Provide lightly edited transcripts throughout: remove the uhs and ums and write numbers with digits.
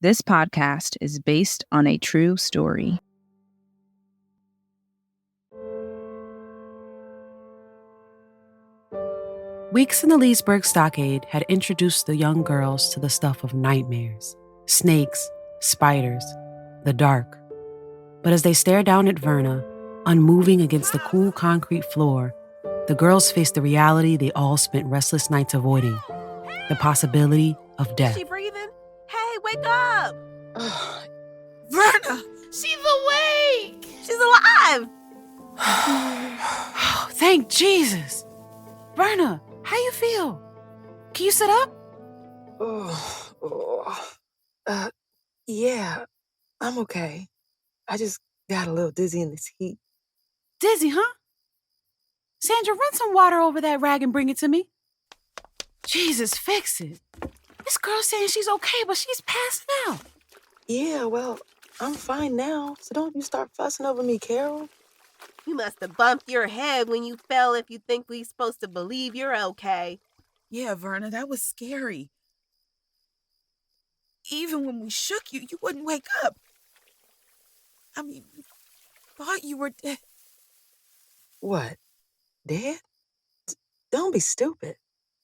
This podcast is based on a true story. Weeks in the Leesburg stockade had introduced the young girls to the stuff of nightmares, snakes, spiders, the dark. But as they stared down at Verna, unmoving against the cool concrete floor, the girls faced the reality they all spent restless nights avoiding, the possibility of death. Is she breathing? Hey, wake up! Verna! She's awake! She's alive! Oh, thank Jesus! Verna, how you feel? Can you sit up? Yeah, I'm okay. I just got a little dizzy in this heat. Dizzy, huh? Sandra, run some water over that rag and bring it to me. Jesus, fix it. This girl's saying she's okay, but she's passing out. Yeah, well, I'm fine now, so don't you start fussing over me, Carol. You must have bumped your head when you fell if you think we're supposed to believe you're okay. Yeah, Verna, that was scary. Even when we shook you, you wouldn't wake up. I mean, we thought you were dead. What? Dead? Don't be stupid.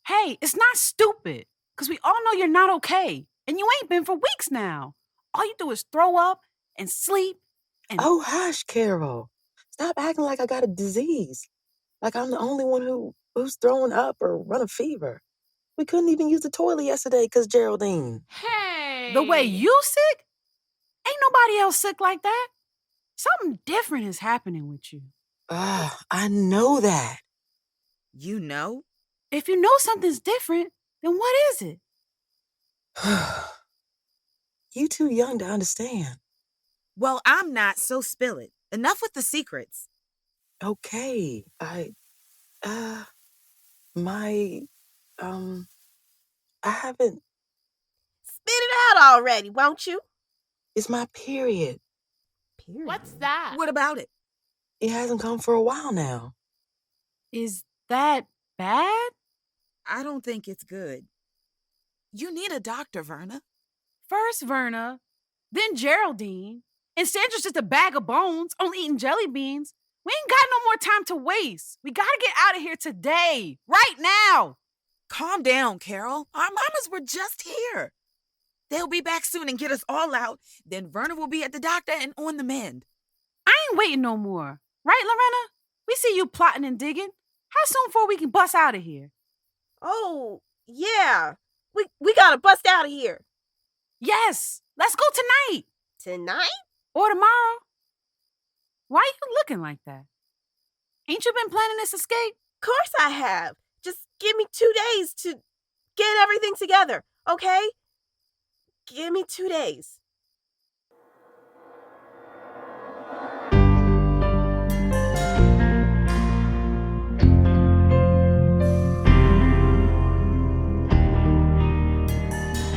Hey, it's not stupid, because we all know you're not okay, and you ain't been for weeks now. All you do is throw up and sleep and... Oh, hush, Carol. Stop acting like I got a disease. Like I'm the only one who's throwing up or run a fever. We couldn't even use the toilet yesterday because Geraldine. Hey! The way you sick? Ain't nobody else sick like that. Something different is happening with you. I know that. You know? If you know something's different, then what is it? You too young to understand. Well, I'm not, so spill it. Enough with the secrets. Okay, I haven't... Spit it out already, won't you? It's my period. Period? What's that? What about it? It hasn't come for a while now. Is that bad? I don't think it's good. You need a doctor, Verna. First Verna, then Geraldine, and Sandra's just a bag of bones, only eating jelly beans. We ain't got no more time to waste. We gotta get out of here today, right now. Calm down, Carol. Our mamas were just here. They'll be back soon and get us all out. Then Verna will be at the doctor and on the mend. I ain't waiting no more. Right, Lorena? We see you plotting and digging. How soon before we can bust out of here? Oh, yeah. We gotta bust out of here. Yes. Let's go tonight. Tonight? Or tomorrow. Why are you looking like that? Ain't you been planning this escape? Of course I have. Just give me 2 days to get everything together, okay? Give me 2 days.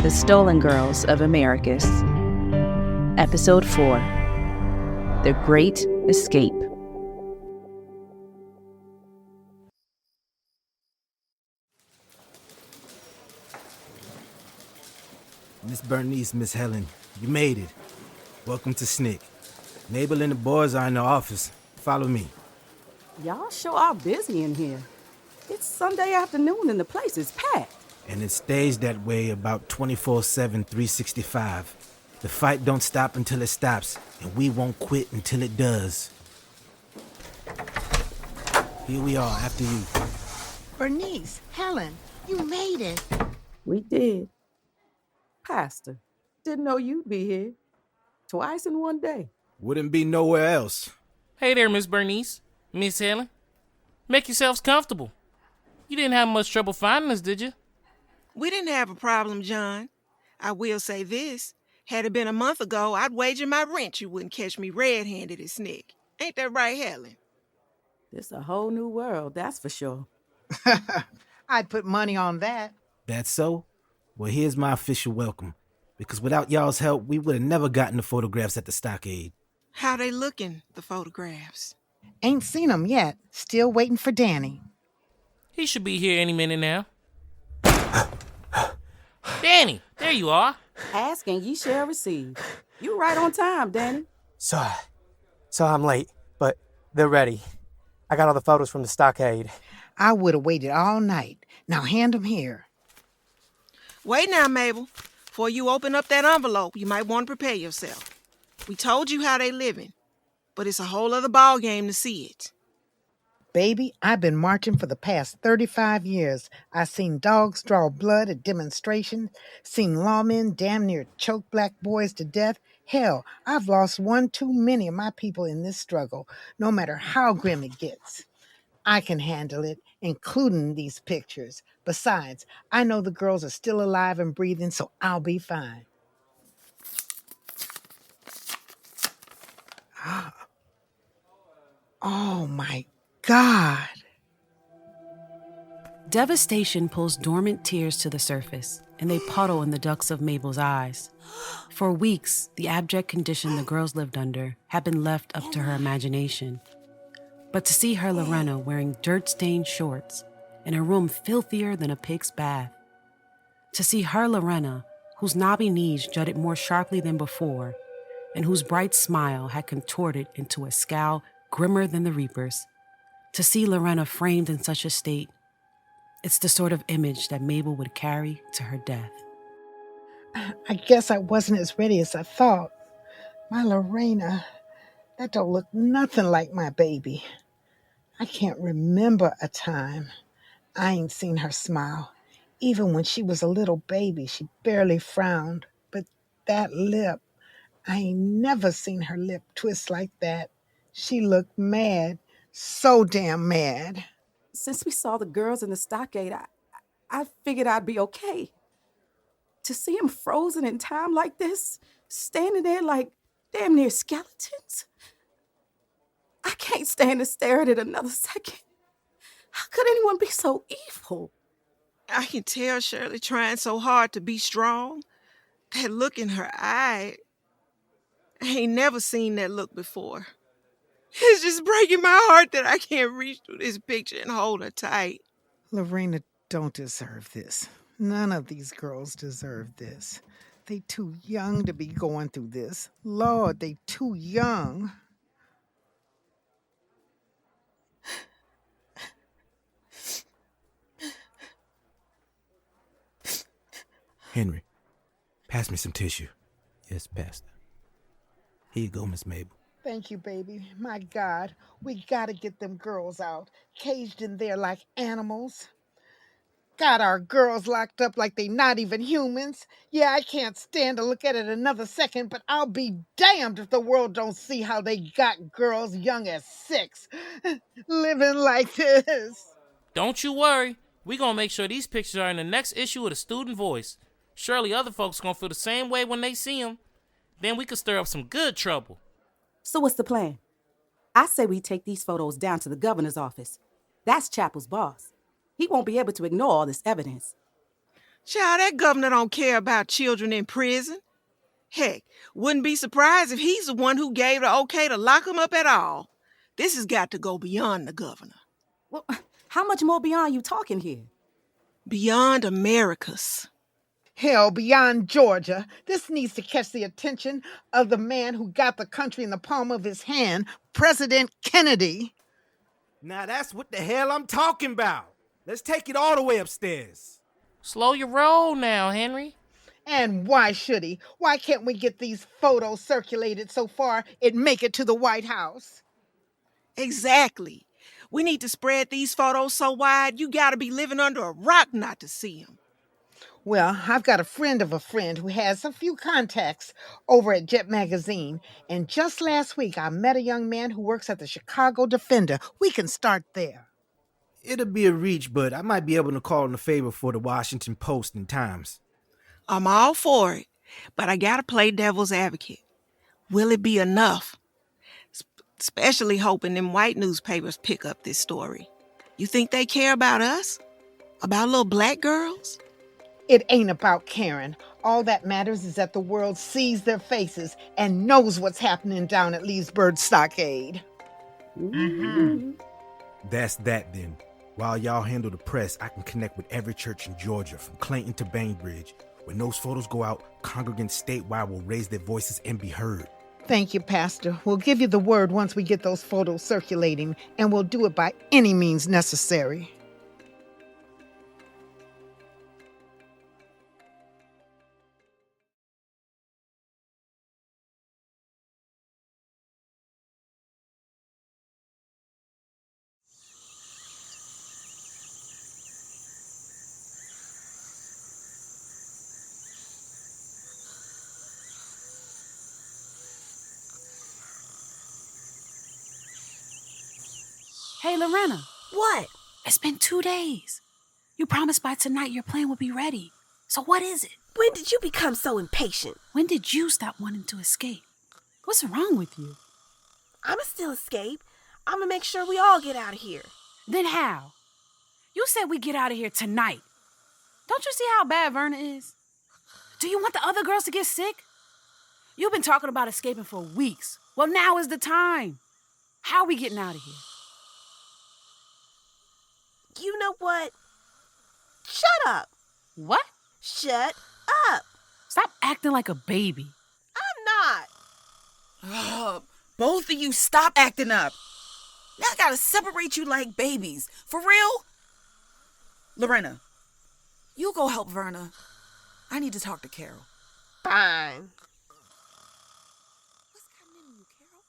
The Stolen Girls of Americus. Episode 4. The Great Escape. Miss Bernice, Miss Helen, you made it. Welcome to SNCC. Mabel and the boys are in the office. Follow me. Y'all sure are busy in here. It's Sunday afternoon and the place is packed. And it stays that way about 24/7, 365. The fight don't stop until it stops, and we won't quit until it does. Here we are, after you. Bernice, Helen, you made it. We did. Pastor, didn't know you'd be here. Twice in one day. Wouldn't be nowhere else. Hey there, Miss Bernice, Miss Helen. Make yourselves comfortable. You didn't have much trouble finding us, did you? We didn't have a problem, John. I will say this. Had it been a month ago, I'd wager my rent you wouldn't catch me red-handed at SNCC. Ain't that right, Helen? This a whole new world, that's for sure. I'd put money on that. That's so? Well, here's my official welcome. Because without y'all's help, we would have never gotten the photographs at the stockade. How they looking, the photographs? Ain't seen 'em yet. Still waiting for Danny. He should be here any minute now. Danny, there you are. Ask and ye shall receive. You right on time, Danny. So I'm late, but they're ready. I got all the photos from the stockade. I would have waited all night. Now hand them here. Wait now, Mabel. Before you open up that envelope, you might want to prepare yourself. We told you how they living, but it's a whole other ball game to see it. Baby, I've been marching for the past 35 years. I've seen dogs draw blood at demonstrations, seen lawmen damn near choke black boys to death. Hell, I've lost one too many of my people in this struggle, no matter how grim it gets. I can handle it, including these pictures. Besides, I know the girls are still alive and breathing, so I'll be fine. Oh my God. Devastation pulls dormant tears to the surface, and they puddle in the ducts of Mabel's eyes. For weeks, the abject condition the girls lived under had been left up to her imagination. But to see her Lorena wearing dirt-stained shorts in a room filthier than a pig's bath, to see her Lorena, whose knobby knees jutted more sharply than before, and whose bright smile had contorted into a scowl grimmer than the reaper's, to see Lorena framed in such a state, it's the sort of image that Mabel would carry to her death. I guess I wasn't as ready as I thought. My Lorena, that don't look nothing like my baby. I can't remember a time I ain't seen her smile. Even when she was a little baby, she barely frowned. But that lip, I ain't never seen her lip twist like that. She looked mad, so damn mad. Since we saw the girls in the stockade, I figured I'd be okay. To see them frozen in time like this, standing there like damn near skeletons, I can't stand to stare at it another second. How could anyone be so evil? I can tell Shirley trying so hard to be strong. That look in her eye, I ain't never seen that look before. It's just breaking my heart that I can't reach through this picture and hold her tight. Lorena don't deserve this. None of these girls deserve this. They too young to be going through this. Lord, they too young. Henry, pass me some tissue. Yes, Pastor. Here you go, Miss Mabel. Thank you, baby. My God, we gotta get them girls out, caged in there like animals. Got our girls locked up like they not even humans. Yeah, I can't stand to look at it another second, but I'll be damned if the world don't see how they got girls young as 6 living like this. Don't you worry. We gonna make sure these pictures are in the next issue of the Student Voice. Surely other folks gonna feel the same way when they see them. Then we could stir up some good trouble. So what's the plan? I say we take these photos down to the governor's office. That's Chapel's boss. He won't be able to ignore all this evidence. Child, that governor don't care about children in prison. Heck, wouldn't be surprised if he's the one who gave the okay to lock them up at all. This has got to go beyond the governor. Well, how much more beyond you talking here? Beyond Americas. Hell, beyond Georgia. This needs to catch the attention of the man who got the country in the palm of his hand, President Kennedy. Now that's what the hell I'm talking about. Let's take it all the way upstairs. Slow your roll now, Henry. And why should he? Why can't we get these photos circulated so far it make it to the White House? Exactly. We need to spread these photos so wide you gotta be living under a rock not to see them. Well, I've got a friend of a friend who has a few contacts over at Jet Magazine. And just last week, I met a young man who works at the Chicago Defender. We can start there. It'll be a reach, but I might be able to call in a favor for the Washington Post and Times. I'm all for it, but I gotta play devil's advocate. Will it be enough? Especially hoping them white newspapers pick up this story. You think they care about us? About little black girls? It ain't about Karen. All that matters is that the world sees their faces and knows what's happening down at Leesburg Stockade. Mm-hmm. That's that then. While y'all handle the press, I can connect with every church in Georgia, from Clayton to Bainbridge, When those photos go out, congregants statewide will raise their voices and be heard. Thank you, Pastor. We'll give you the word once we get those photos circulating, and we'll do it by any means necessary. Hey, Lorena. What? It's been 2 days. You promised by tonight your plan would be ready. So what is it? When did you become so impatient? When did you stop wanting to escape? What's wrong with you? I'ma still escape. I'ma make sure we all get out of here. Then how? You said we get out of here tonight. Don't you see how bad Verna is? Do you want the other girls to get sick? You've been talking about escaping for weeks. Well, now is the time. How are we getting out of here? You know what? Shut up. What? Shut up. Stop acting like a baby. I'm not. Both of you stop acting up. Now I gotta separate you like babies. For real? Lorena, you go help Verna. I need to talk to Carol. Fine. What's happening to you, Carol?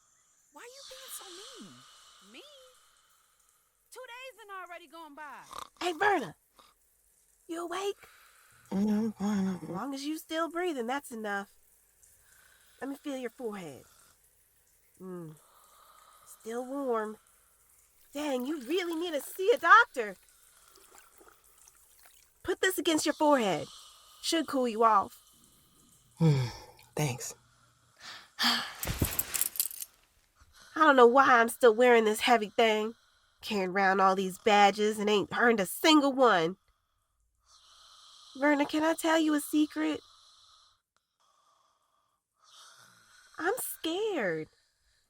Why are you being so mean? Me? 2 days and already gone by. Hey, Verna. You awake? Mm-hmm. As long as you still breathing, that's enough. Let me feel your forehead. Still warm. Dang, you really need to see a doctor. Put this against your forehead. Should cool you off. Thanks. I don't know why I'm still wearing this heavy thing. Carrying around all these badges and ain't earned a single one. Verna, can I tell you a secret? I'm scared.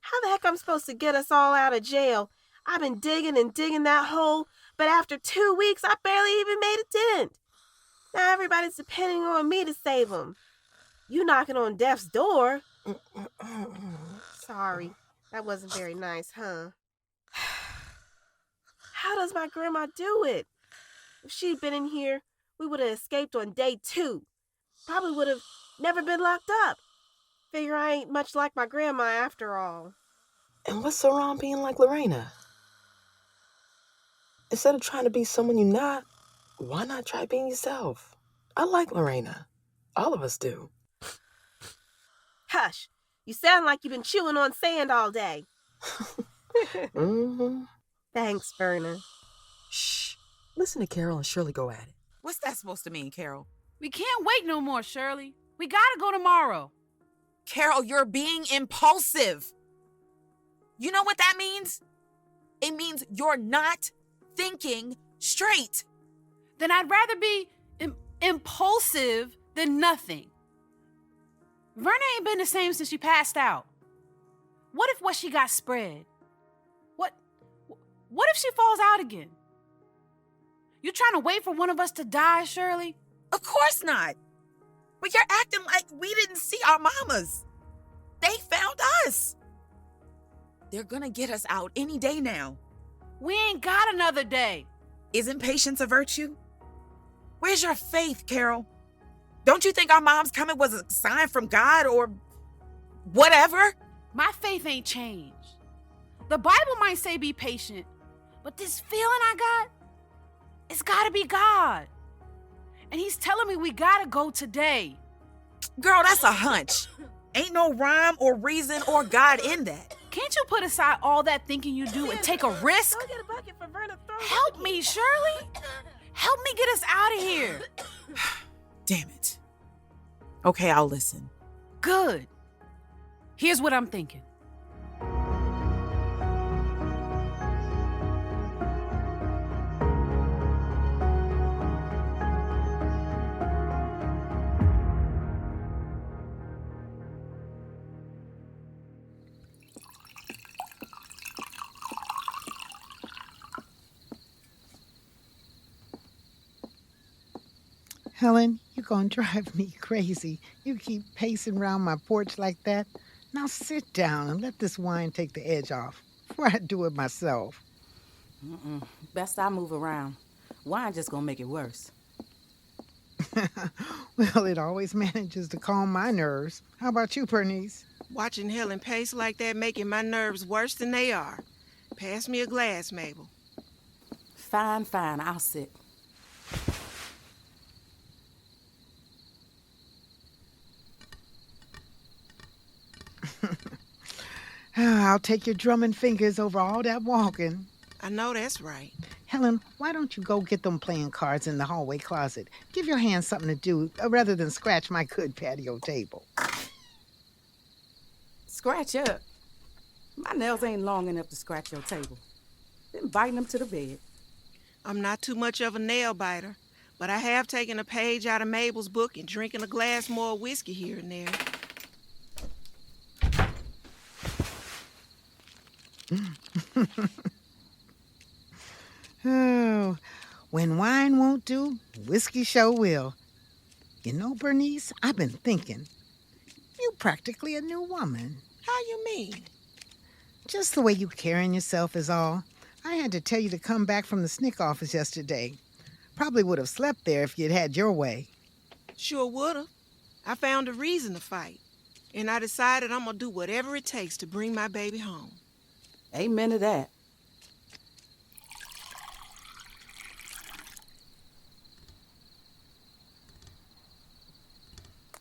How the heck I'm supposed to get us all out of jail? I've been digging and digging that hole, but after 2 weeks, I barely even made a dent. Now everybody's depending on me to save them. You knocking on death's door. Sorry, that wasn't very nice, huh? How does my grandma do it? If she'd been in here, we would have escaped on day 2. Probably would have never been locked up. Figure I ain't much like my grandma after all. And what's so wrong being like Lorena? Instead of trying to be someone you're not, why not try being yourself? I like Lorena. All of us do. Hush. You sound like you've been chewing on sand all day. Thanks, Verna. Shh. Listen to Carol and Shirley go at it. What's that supposed to mean, Carol? We can't wait no more, Shirley. We gotta go tomorrow. Carol, you're being impulsive. You know what that means? It means you're not thinking straight. Then I'd rather be impulsive than nothing. Verna ain't been the same since she passed out. What if what she got spread? What if she falls out again? You trying to wait for one of us to die, Shirley? Of course not. But you're acting like we didn't see our mamas. They found us. They're gonna get us out any day now. We ain't got another day. Isn't patience a virtue? Where's your faith, Carol? Don't you think our mom's coming was a sign from God or whatever? My faith ain't changed. The Bible might say be patient, but this feeling I got, it's gotta be God. And he's telling me we gotta go today. Girl, that's a hunch. Ain't no rhyme or reason or God in that. Can't you put aside all that thinking you do and take a risk? Go get a bucket for Verna. Help me, Shirley. Help me get us out of here. Damn it. Okay, I'll listen. Good. Here's what I'm thinking. Helen, you gonna drive me crazy. You keep pacing around my porch like that. Now sit down and let this wine take the edge off before I do it myself. Best I move around. Wine just gonna make it worse. Well, it always manages to calm my nerves. How about you, Bernice? Watching Helen pace like that making my nerves worse than they are. Pass me a glass, Mabel. Fine, I'll sit. I'll take your drumming fingers over all that walking. I know that's right. Helen, why don't you go get them playing cards in the hallway closet? Give your hands something to do rather than scratch my good patio table. Scratch up? My nails ain't long enough to scratch your table. Been biting them to the bed. I'm not too much of a nail biter, but I have taken a page out of Mabel's book and drinking a glass more whiskey here and there. Oh, when wine won't do, whiskey sure will. You know, Bernice, I've been thinking, you practically a new woman. How you mean? Just the way you carrying yourself is all. I had to tell you to come back from the SNCC office yesterday. Probably would have slept there if you'd had your way. Sure would've. I found a reason to fight, and I decided I'm gonna do whatever it takes to bring my baby home. Amen to that.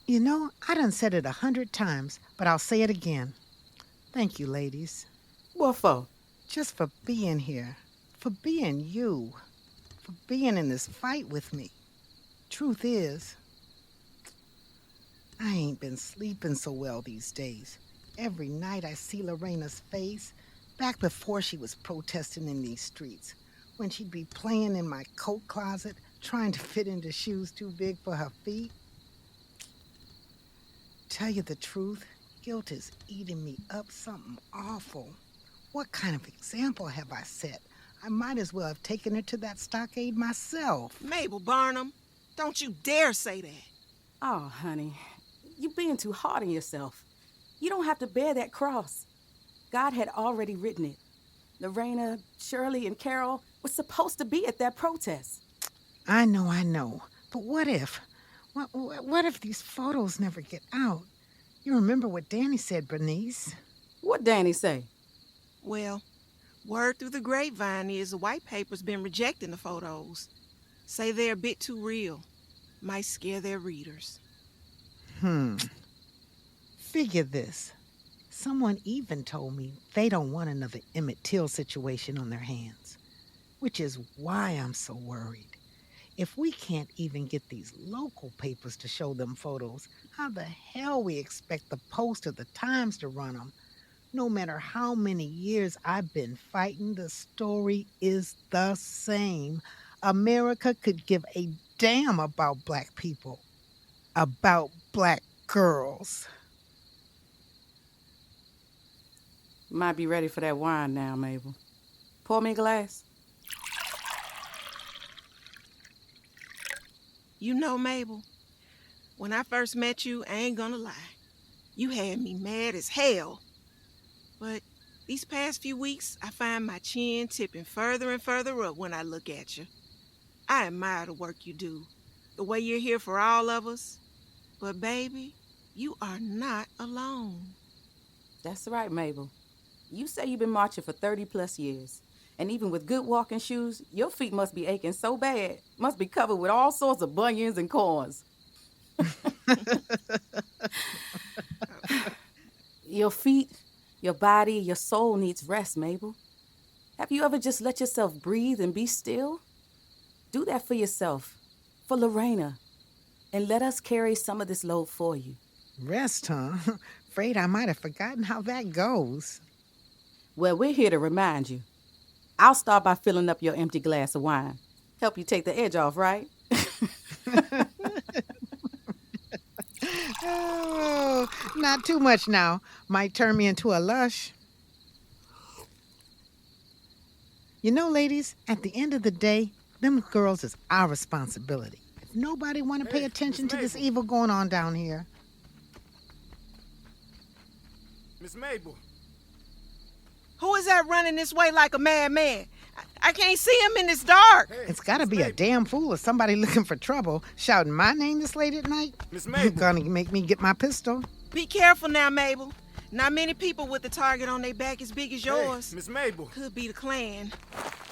You know, I done said it 100 times, but I'll say it again. Thank you, ladies. What for? Just for being here, for being you, for being in this fight with me. Truth is, I ain't been sleeping so well these days. Every night I see Lorena's face, back before she was protesting in these streets, when she'd be playing in my coat closet, trying to fit into shoes too big for her feet. Tell you the truth, guilt is eating me up something awful. What kind of example have I set? I might as well have taken her to that stockade myself. Mabel Barnum, don't you dare say that. Oh, honey, you being too hard on yourself. You don't have to bear that cross. God had already written it. Lorena, Shirley, and Carol were supposed to be at that protest. I know. But what if? What if these photos never get out? You remember what Danny said, Bernice? What Danny say? Well, word through the grapevine is the white paper's been rejecting the photos. Say they're a bit too real. Might scare their readers. Figure this. Someone even told me they don't want another Emmett Till situation on their hands, which is why I'm so worried. If we can't even get these local papers to show them photos, how the hell we expect the Post or the Times to run them? No matter how many years I've been fighting, the story is the same. America could give a damn about black people, about black girls. Might be ready for that wine now, Mabel. Pour me a glass. You know, Mabel, when I first met you, I ain't gonna lie, you had me mad as hell. But these past few weeks, I find my chin tipping further and further up when I look at you. I admire the work you do, the way you're here for all of us. But baby, you are not alone. That's right, Mabel. You say you've been marching for 30 plus years. And even with good walking shoes, your feet must be aching so bad. Must be covered with all sorts of bunions and corns. Your feet, your body, your soul needs rest, Mabel. Have you ever just let yourself breathe and be still? Do that for yourself, for Lorena, and let us carry some of this load for you. Rest, huh? Afraid I might have forgotten how that goes. Well, we're here to remind you. I'll start by filling up your empty glass of wine. Help you take the edge off, right? Oh, not too much now. Might turn me into a lush. You know, ladies, at the end of the day, them girls is our responsibility. Nobody want to pay attention to this evil going on down here. Miss Mabel. Who is that running this way like a madman? I can't see him in this dark. Hey, It's got to be a damn fool or somebody looking for trouble, shouting my name this late at night. Miss Mabel. Gonna make me get my pistol. Be careful now, Mabel. Not many people with the target on their back as big as yours. Hey, Miss Mabel. Could be the Klan.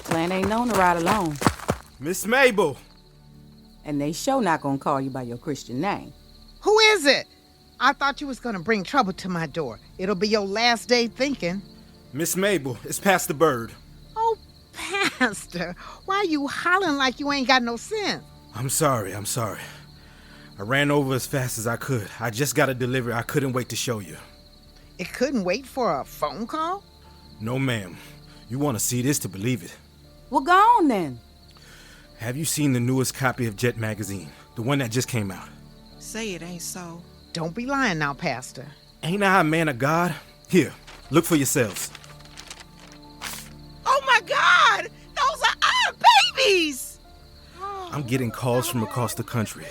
Clan ain't known to ride alone. Miss Mabel. And they sure not gonna call you by your Christian name. Who is it? I thought you was gonna bring trouble to my door. It'll be your last day thinking. Miss Mabel, it's Pastor Bird. Oh, Pastor, why you hollering like you ain't got no sense? I'm sorry. I ran over as fast as I could. I just got a delivery. I couldn't wait to show you. It couldn't wait for a phone call? No, ma'am. You want to see this to believe it. Well, go on then. Have you seen the newest copy of Jet magazine? The one that just came out? Say it ain't so. Don't be lying now, Pastor. Ain't I a man of God? Here, look for yourselves. Oh my God! Those are our babies! I'm getting calls from across the country.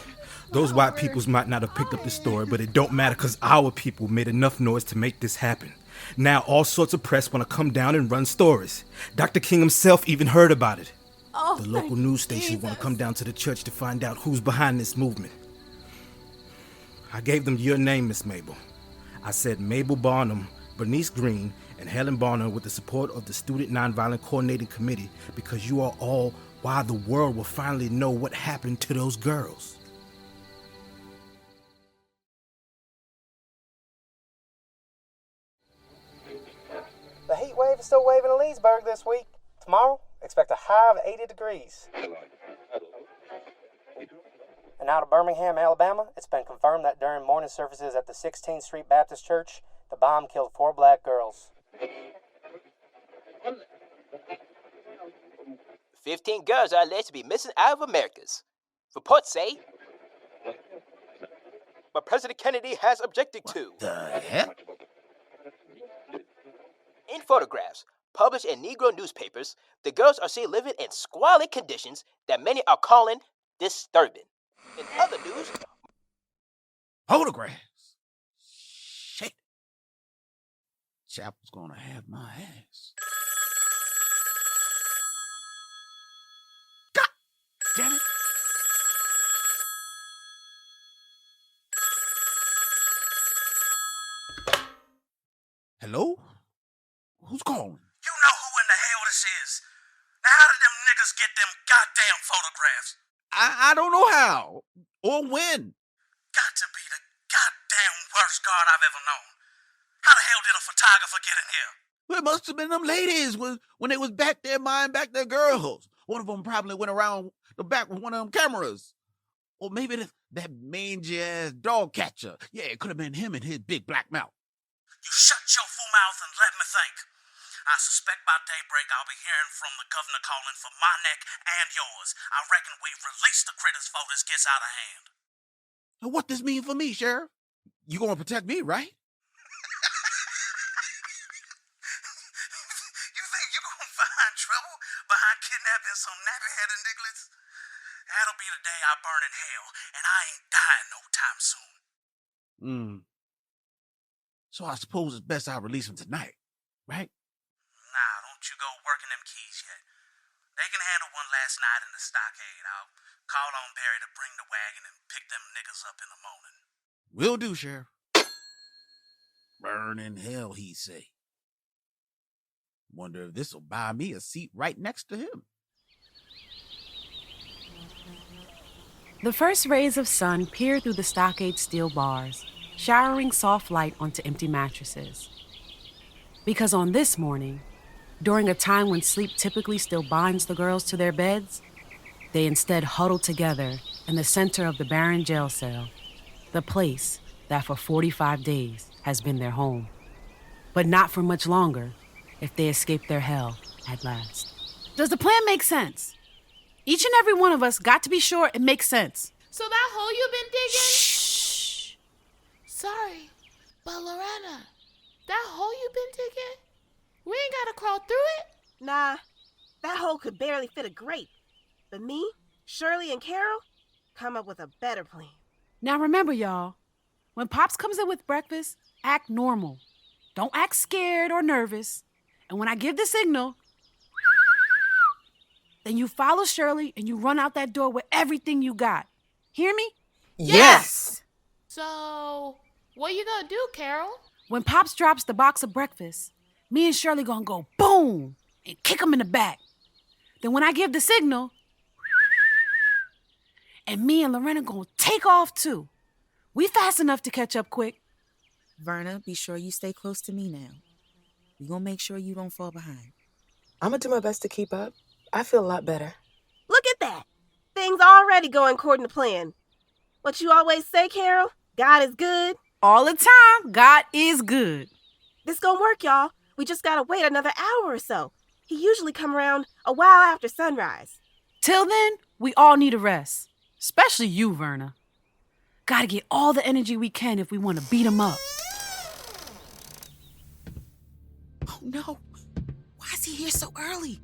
Those white peoples might not have picked up the story, but it don't matter because our people made enough noise to make this happen. Now all sorts of press want to come down and run stories. Dr. King himself even heard about it. Oh, The local news stations want to come down to the church to find out who's behind this movement. I gave them your name, Miss Mabel. I said Mabel Barnum, Bernice Green, and Helen Barnum with the support of the Student Nonviolent Coordinating Committee because you are all why the world will finally know what happened to those girls. The heat wave is still waving in Leesburg this week. Tomorrow, expect a high of 80 degrees. And out of Birmingham, Alabama, it's been confirmed that during morning services at the 16th Street Baptist Church, the bomb killed 4 black girls. 15 girls are alleged to be missing out of Americas. Reports say. But President Kennedy has objected to. The heck? In photographs published in Negro newspapers, the girls are seen living in squalid conditions that many are calling disturbing. In other news, Photographs? Shit. Chapel's gonna have my ass. God damn it. Hello? Who's calling? You know who in the hell this is. Now how did them niggas get them goddamn photographs? I don't know how or when. Got to be the goddamn worst guard I've ever known. How the hell did a photographer get in here? Well, it must have been them ladies when they was back there buying back their girls. One of them probably went around the back with one of them cameras. Or maybe that mangy-ass dog catcher. Yeah, it could have been him and his big black mouth. You shut your fool mouth and let me think. I suspect by daybreak I'll be hearing from the governor calling for my neck and yours. I reckon we've released the critters before this gets out of hand. Now, what this mean for me, Sheriff? You gonna protect me, right? You think you gonna find trouble behind kidnapping some nappy-headed nigglets? That'll be the day I burn in hell, and I ain't dying no time soon. So I suppose it's best I release him tonight, right? Nah, don't you go working them keys yet. They can handle one last night in the stockade. I'll call on Barry to bring the wagon and pick them niggas up in the morning. Will do, Sheriff. Burn in hell, he say. Wonder if this'll buy me a seat right next to him. The first rays of sun peer through the stockade steel bars, showering soft light onto empty mattresses. Because on this morning, during a time when sleep typically still binds the girls to their beds, they instead huddle together in the center of the barren jail cell, the place that for 45 days has been their home. But not for much longer if they escape their hell at last. Does the plan make sense? Each and every one of us got to be sure it makes sense. So that hole you've been digging? Shh. Sorry, but Lorena, that hole you've been digging? We ain't gotta crawl through it? Nah, that hole could barely fit a grape. But me, Shirley, and Carol, come up with a better plan. Now remember, y'all, when Pops comes in with breakfast, act normal. Don't act scared or nervous. And when I give the signal, then you follow Shirley and you run out that door with everything you got. Hear me? Yes! So, what you gonna do, Carol? When Pops drops the box of breakfast, me and Shirley gonna go boom and kick him in the back. Then when I give the signal, and me and Lorena gonna take off too. We fast enough to catch up quick. Verna, be sure you stay close to me now. We gonna make sure you don't fall behind. I'm gonna do my best to keep up. I feel a lot better. Look at that. Things already going according to plan. What you always say, Carol? God is good. All the time, God is good. This gonna work, y'all. We just gotta wait another hour or so. He usually come around a while after sunrise. Till then, we all need a rest. Especially you, Verna. Gotta get all the energy we can if we want to beat him up. Oh no. Why is he here so early?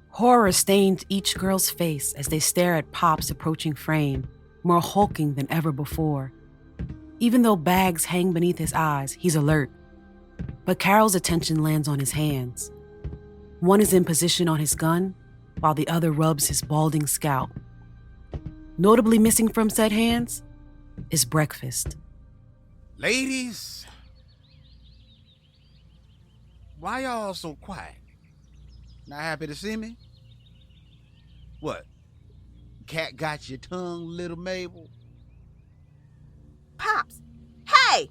Horror stains each girl's face as they stare at Pop's approaching frame, more hulking than ever before. Even though bags hang beneath his eyes, he's alert. But Carol's attention lands on his hands. One is in position on his gun, while the other rubs his balding scalp. Notably missing from said hands is breakfast. Ladies, why y'all so quiet? Not happy to see me? What? Cat got your tongue, little Mabel? Pops, hey!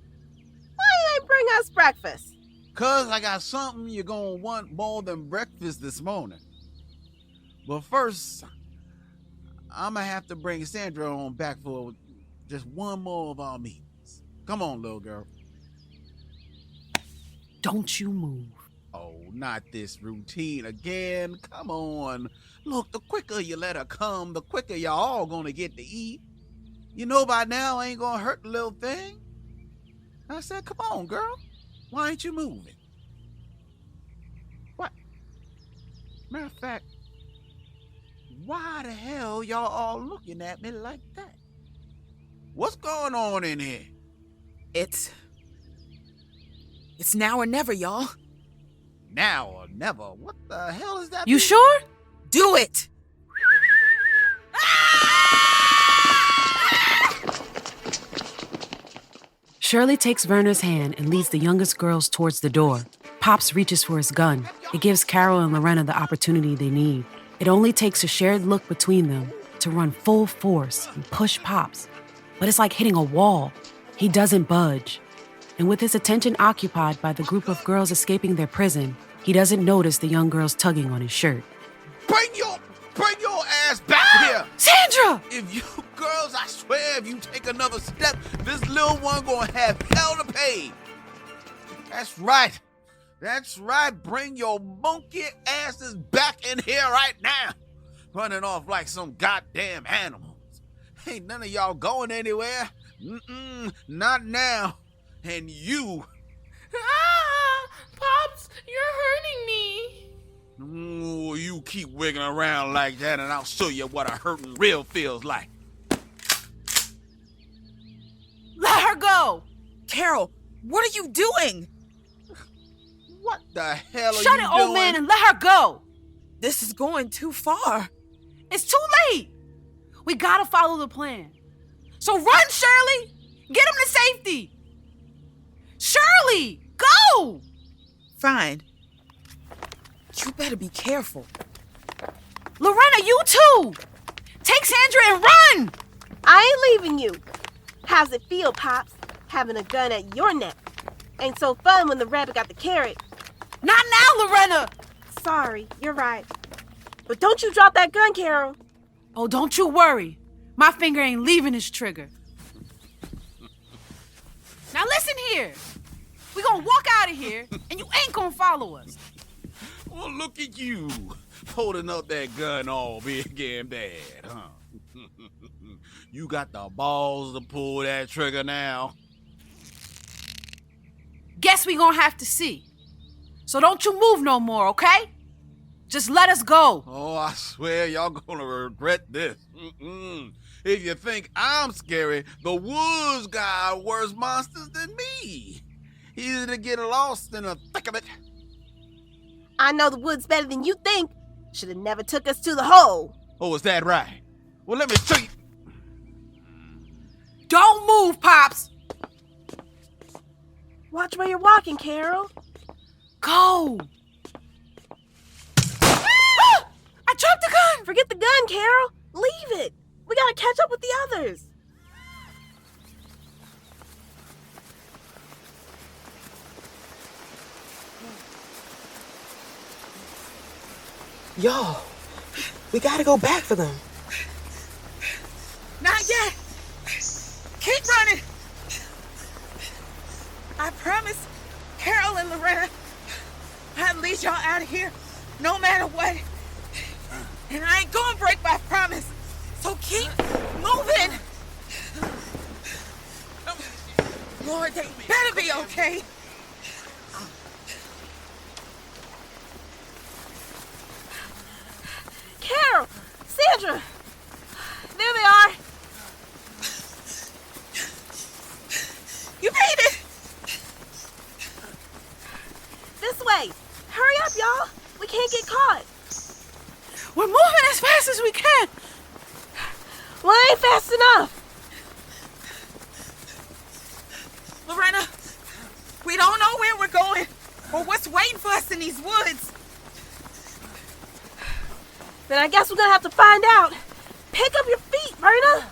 Why you ain't bring us breakfast? 'Cause I got something you're gonna want more than breakfast this morning. But first, I'm gonna have to bring Sandra on back for just one more of our meetings. Come on, little girl. Don't you move. Oh, not this routine again. Come on. Look, the quicker you let her come, the quicker y'all all gonna get to eat. You know by now I ain't gonna hurt the little thing. I said, come on, girl. Why ain't you moving? What? Matter of fact, why the hell y'all all looking at me like that? What's going on in here? It's now or never, y'all. Now or never? What the hell is that? You sure? Do it! Shirley takes Verna's hand and leads the youngest girls towards the door. Pops reaches for his gun. It gives Carol and Lorena the opportunity they need. It only takes a shared look between them to run full force and push Pops. But it's like hitting a wall. He doesn't budge. And with his attention occupied by the group of girls escaping their prison, he doesn't notice the young girls tugging on his shirt. Bring your ass back here! Sandra! If you girls, I swear, if you take another step, this little one gonna have hell to pay. That's right. That's right. Bring your monkey asses back in here right now. Running off like some goddamn animals. Ain't none of y'all going anywhere. Not now. And you. Ah! Pops, you're hurting me. Ooh, you keep wiggling around like that and I'll show you what a hurting real feels like. Let her go! Carol, what are you doing? What the hell are you doing? Shut it, old man, and let her go! This is going too far. It's too late! We gotta follow the plan. So run, Shirley! Get him to safety! Shirley, go! Fine. You better be careful. Lorena, you too! Take Sandra and run! I ain't leaving you. How's it feel, Pops, having a gun at your neck? Ain't so fun when the rabbit got the carrot. Not now, Lorena! Sorry, you're right. But don't you drop that gun, Carol. Oh, don't you worry. My finger ain't leaving his trigger. Now listen here. We gonna walk out of here, and you ain't gonna follow us. Well, look at you, holding up that gun all big and bad, huh? You got the balls to pull that trigger now. Guess we gonna have to see. So don't you move no more, okay? Just let us go. Oh, I swear y'all gonna regret this. If you think I'm scary, the woods got worse monsters than me. Easy to get lost in the thick of it. I know the woods better than you think. Should have never took us to the hole. Oh, is that right? Well, let me show you. Don't move, Pops! Watch where you're walking, Carol. Go! Ah! I dropped the gun! Forget the gun, Carol. Leave it. We gotta catch up with the others. Y'all, we gotta go back for them. Not yet. Keep running. I promise, Carol and Lorena, I'll lead y'all out of here no matter what. And I ain't gonna break my promise. So keep moving. Lord, they better be okay. Carol! Sandra! There they are! You made it! This way! Hurry up, y'all! We can't get caught! We're moving as fast as we can! Well, it ain't fast enough! Lorena, we don't know where we're going or what's waiting for us in these woods. Then I guess we're gonna have to find out. Pick up your feet, Verna!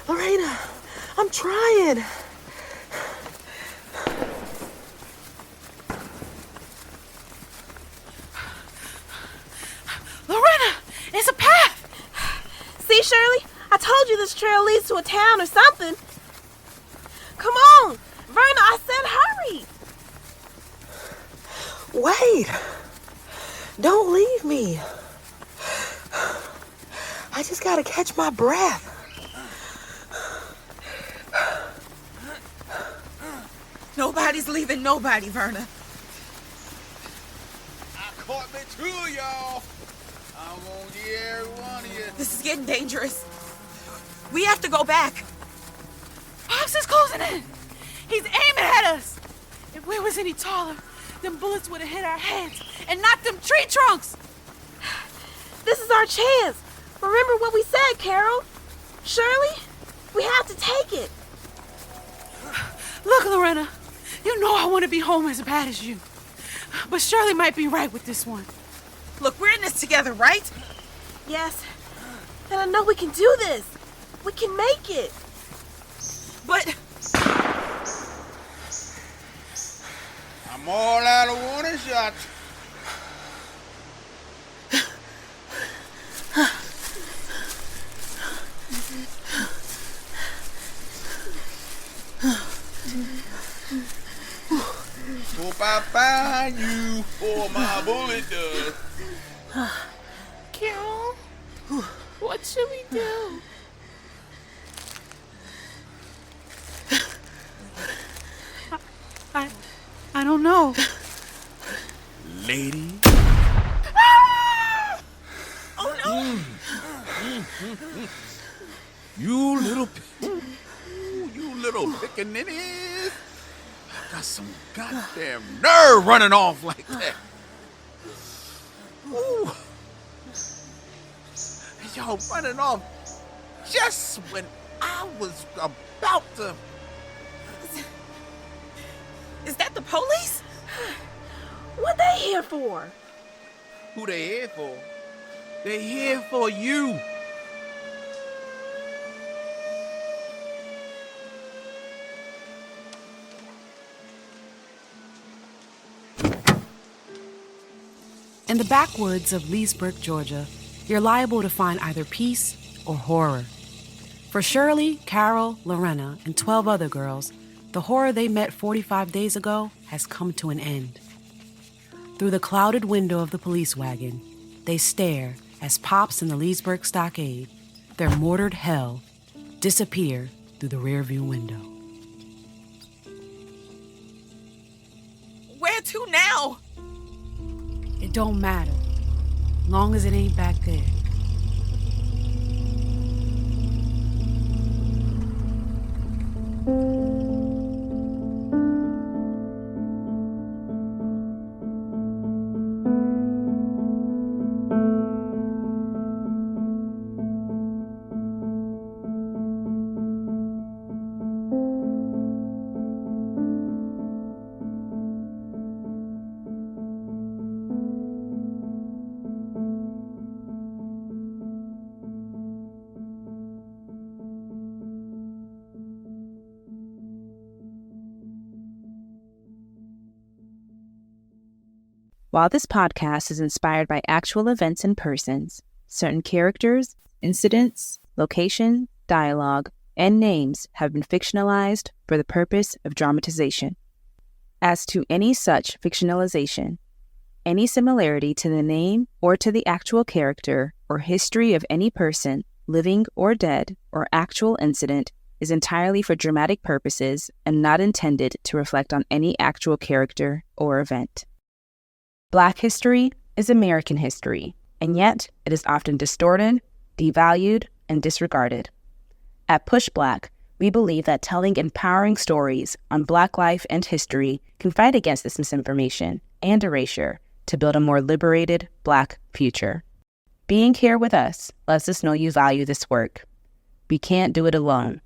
Lorena, I'm trying. Lorena, it's a path! See, Shirley? I told you this trail leads to a town or something. Come on! Verna, I said hurry! Wait! Don't leave me. I just gotta catch my breath. Nobody's leaving nobody, Verna. I caught me too, y'all. I'm gonna get every one of you. This is getting dangerous. We have to go back. Pops is closing in. He's aiming at us. If we was any taller, them bullets would have hit our heads and knocked them tree trunks. This is our chance. Remember what we said, Carol. Shirley, we have to take it. Look, Lorena, you know I want to be home as bad as you. But Shirley might be right with this one. Look, we're in this together, right? Yes. And I know we can do this. We can make it. But I'm all out of warning shots. Hope I find you for my bullet does. Carol, what should we do? I don't know. Lady. Ah! Oh no! You little pickaninnies. I got some goddamn nerve running off like that. Ooh. Y'all running off just when I was about to. Is that the police? What they here for? Who they here for? They here for you. In the backwoods of Leesburg, Georgia, you're liable to find either peace or horror. For Shirley, Carol, Lorena, and 12 other girls, the horror they met 45 days ago has come to an end. Through the clouded window of the police wagon, they stare as Pops and the Leesburg stockade, their mortared hell, disappear through the rearview window. Where to now? It don't matter, long as it ain't back there. While this podcast is inspired by actual events and persons, certain characters, incidents, location, dialogue, and names have been fictionalized for the purpose of dramatization. As to any such fictionalization, any similarity to the name or to the actual character or history of any person, living or dead, or actual incident is entirely for dramatic purposes and not intended to reflect on any actual character or event. Black history is American history, and yet it is often distorted, devalued, and disregarded. At Push Black, we believe that telling empowering stories on Black life and history can fight against this misinformation and erasure to build a more liberated Black future. Being here with us lets us know you value this work. We can't do it alone.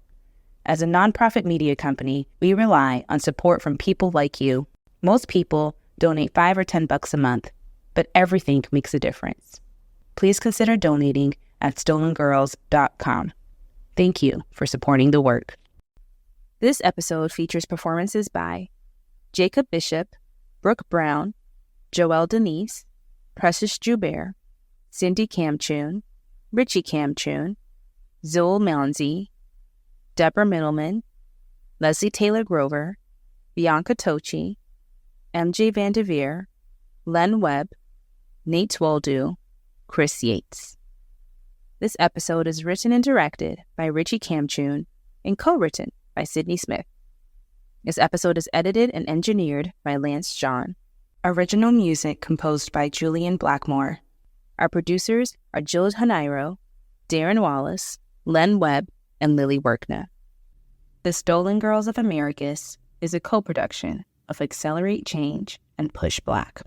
As a nonprofit media company, we rely on support from people like you. Most people donate $5 or $10 a month, but everything makes a difference. Please consider donating at stolengirls.com. Thank you for supporting the work. This episode features performances by Jacob Bishop, Brooke Brown, Joelle Denise, Precious Joubert, Cindy Kamtchoum, Richie Kamtchoum, Zul Manzi, Debra Mittleman, Leslie Taylor Grover, Bianca Tochi, MJ VanDevere, Len Webb, Nate Woldu, Chris Yates. This episode is written and directed by Richie Kamtchoum and co-written by Cydney Smith. This episode is edited and engineered by Lance John. Original music composed by Julian Blackmore. Our producers are Jill Hanairo, Darren Wallace, Len Webb, and Lily Workna. The Stolen Girls of Americus is a co-production of Accelerate Change and Push Black.